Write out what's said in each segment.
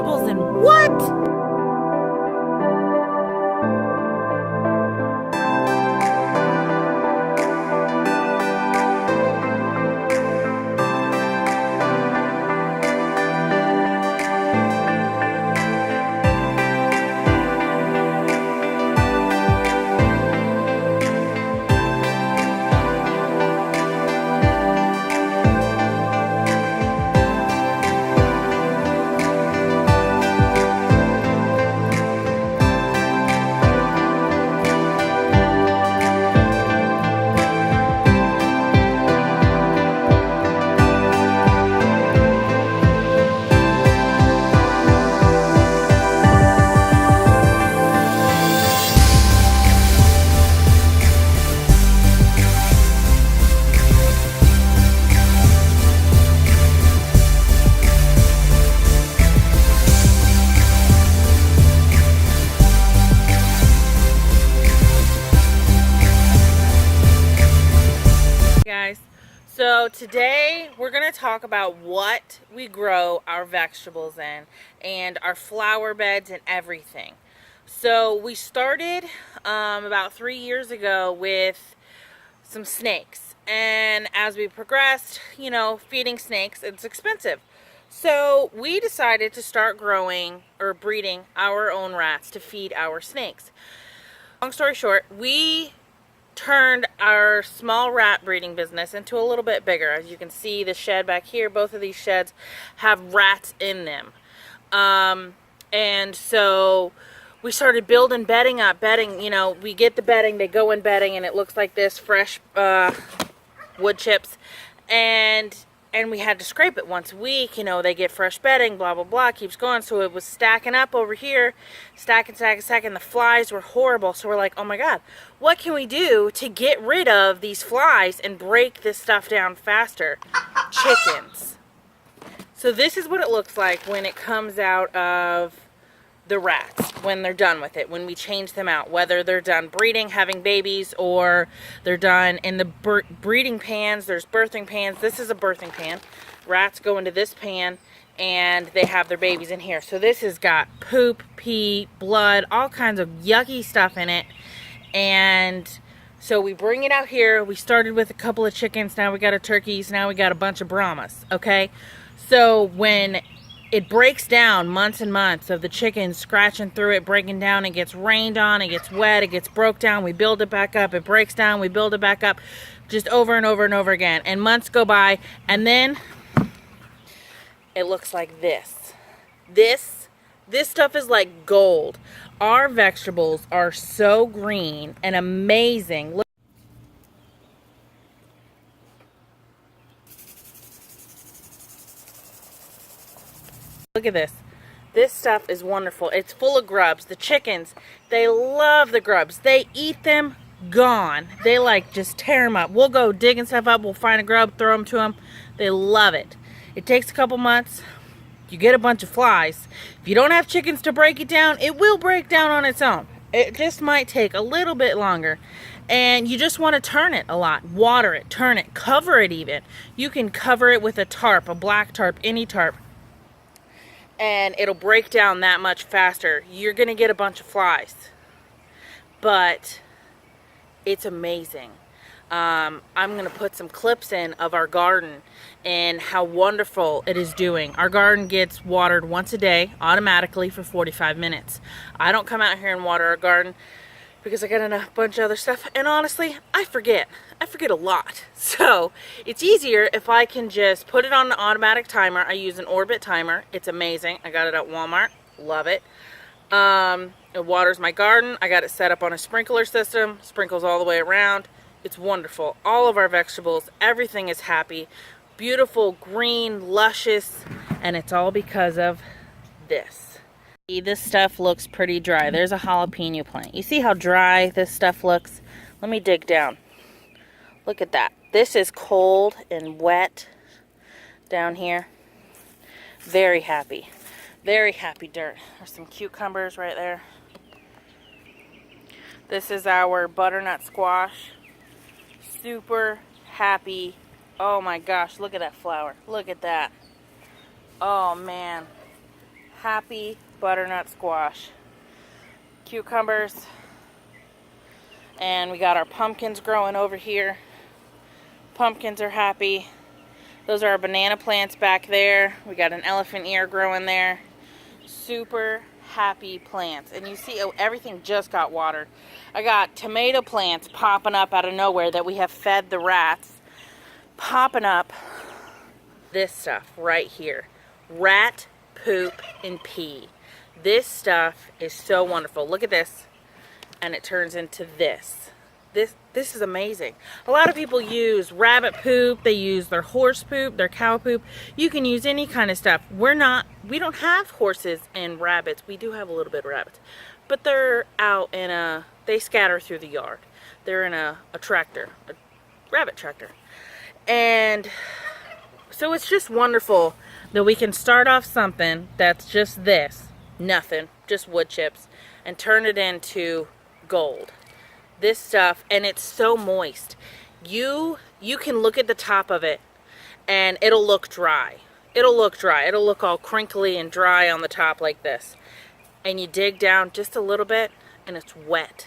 vegetables and what? Guys, so today we're going to talk about what we grow our vegetables in and our flower beds and everything. So we started about 3 years ago with some snakes, and as we progressed, you know, feeding snakes, it's expensive. So we decided to start growing or breeding our own rats to feed our snakes. Long story short, we turned our small rat breeding business into a little bit bigger. As you can see, the shed back here, both of these sheds have rats in them. And so we started building bedding up. Bedding, you know, we get the bedding, they go in bedding, and it looks like this, fresh wood chips. And we had to scrape it once a week. You know, they get fresh bedding, blah, blah, blah, keeps going. So it was stacking up over here, stacking. The flies were horrible. So we're like, oh my God, what can we do to get rid of these flies and break this stuff down faster? Chickens. So this is what it looks like when it comes out of the rats, when they're done with it, when we change them out, whether they're done breeding, having babies, or they're done in the breeding pans. There's birthing pans. This is a birthing pan. Rats go into this pan and they have their babies in here. So this has got poop, pee, blood, all kinds of yucky stuff in it. And so we bring it out here. We started with a couple of chickens. Now we got our turkeys. Now we got a bunch of Brahmas. Okay. So when it breaks down, months and months of the chickens scratching through it, breaking down, it gets rained on, it gets wet, it gets broke down, we build it back up, it breaks down, we build it back up, just over and over and over again. And months go by, and then it looks like this. This stuff is like gold. Our vegetables are so green and amazing. Look at this. This stuff is wonderful. It's full of grubs. The chickens, they love the grubs. They eat them, gone. They like just tear them up. We'll go digging stuff up. We'll find a grub, throw them to them. They love it. It takes a couple months. You get a bunch of flies. If you don't have chickens to break it down, it will break down on its own. It just might take a little bit longer. And you just want to turn it a lot. Water it, turn it, cover it even. You can cover it with a tarp, a black tarp, any tarp, and it'll break down that much faster. You're going to get a bunch of flies, but it's amazing. I'm going to put some clips in of our garden and how wonderful it is doing. Our garden gets watered once a day automatically for 45 minutes. I don't come out here and water our garden because I got a bunch of other stuff, and honestly, I forget a lot. So it's easier if I can just put it on an automatic timer. I use an Orbit timer. It's amazing. I got it at Walmart. Love it. It waters my garden. I got it set up on a sprinkler system. Sprinkles all the way around. It's wonderful. All of our vegetables, everything is happy, beautiful, green, luscious, and it's all because of this. This stuff looks pretty dry. There's a jalapeno plant. You see how dry this stuff looks? Let me dig down. Look at that. This is cold and wet down here. Very happy. Very happy dirt. There's some cucumbers right there. This is our butternut squash. Super happy. Oh my gosh, look at that flower. Look at that. Oh man. happy butternut squash. Cucumbers. And we got our pumpkins growing over here. Pumpkins are happy. Those are our banana plants back there. We got an elephant ear growing there. Super happy plants. And you see, oh, everything just got watered. I got tomato plants popping up out of nowhere that we have fed the rats. Popping up. This stuff right here. Rat poop and pee. This stuff is so wonderful. Look at this. And it turns into this. This is amazing. A lot of people use rabbit poop, they use their horse poop, their cow poop. You can use any kind of stuff. We don't have horses and rabbits. We do have a little bit of rabbits. But they're out in they scatter through the yard. They're in a tractor, a rabbit tractor. And so it's just wonderful that we can start off something that's just this, nothing, just wood chips, and turn it into gold. This stuff, and it's so moist. You can look at the top of it and it'll look dry. It'll look dry. It'll look all crinkly and dry on the top like this. And you dig down just a little bit and it's wet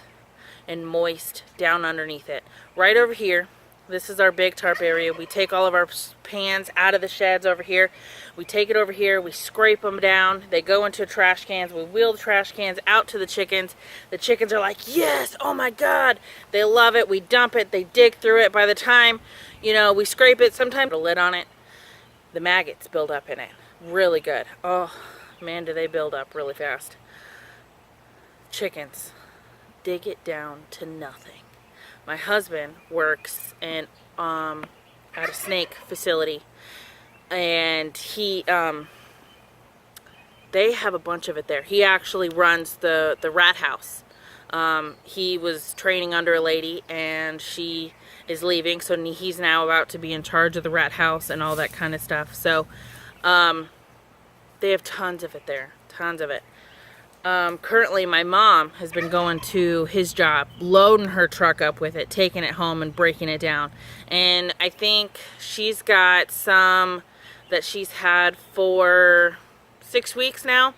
and moist down underneath it. Right over here, this is our big tarp area. We take all of our pans out of the sheds over here. We take it over here. We scrape them down. They go into trash cans. We wheel the trash cans out to the chickens. The chickens are like, yes, oh my God. They love it. We dump it. They dig through it. By the time, we scrape it, sometimes put a lid on it, the maggots build up in it. Really good. Oh, man, do they build up really fast. Chickens, dig it down to nothing. My husband works at a snake facility, and they have a bunch of it there. He actually runs the rat house. He was training under a lady, and she is leaving, so he's now about to be in charge of the rat house and all that kind of stuff. So they have tons of it there, tons of it. Currently my mom has been going to his job, loading her truck up with it, taking it home and breaking it down. And I think she's got some that she's had for 6 weeks now.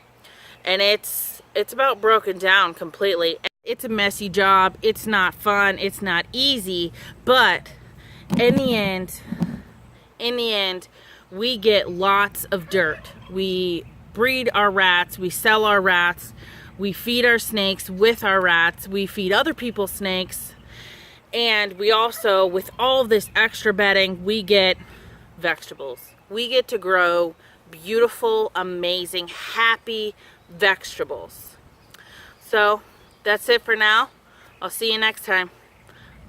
And it's about broken down completely. It's a messy job. It's not fun. It's not easy. But in the end, we get lots of dirt. We breed our rats, we sell our rats, we feed our snakes with our rats, we feed other people's snakes, and we also, with all this extra bedding, we get vegetables. We get to grow beautiful, amazing, happy vegetables. So that's it for now. I'll see you next time.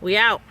We out.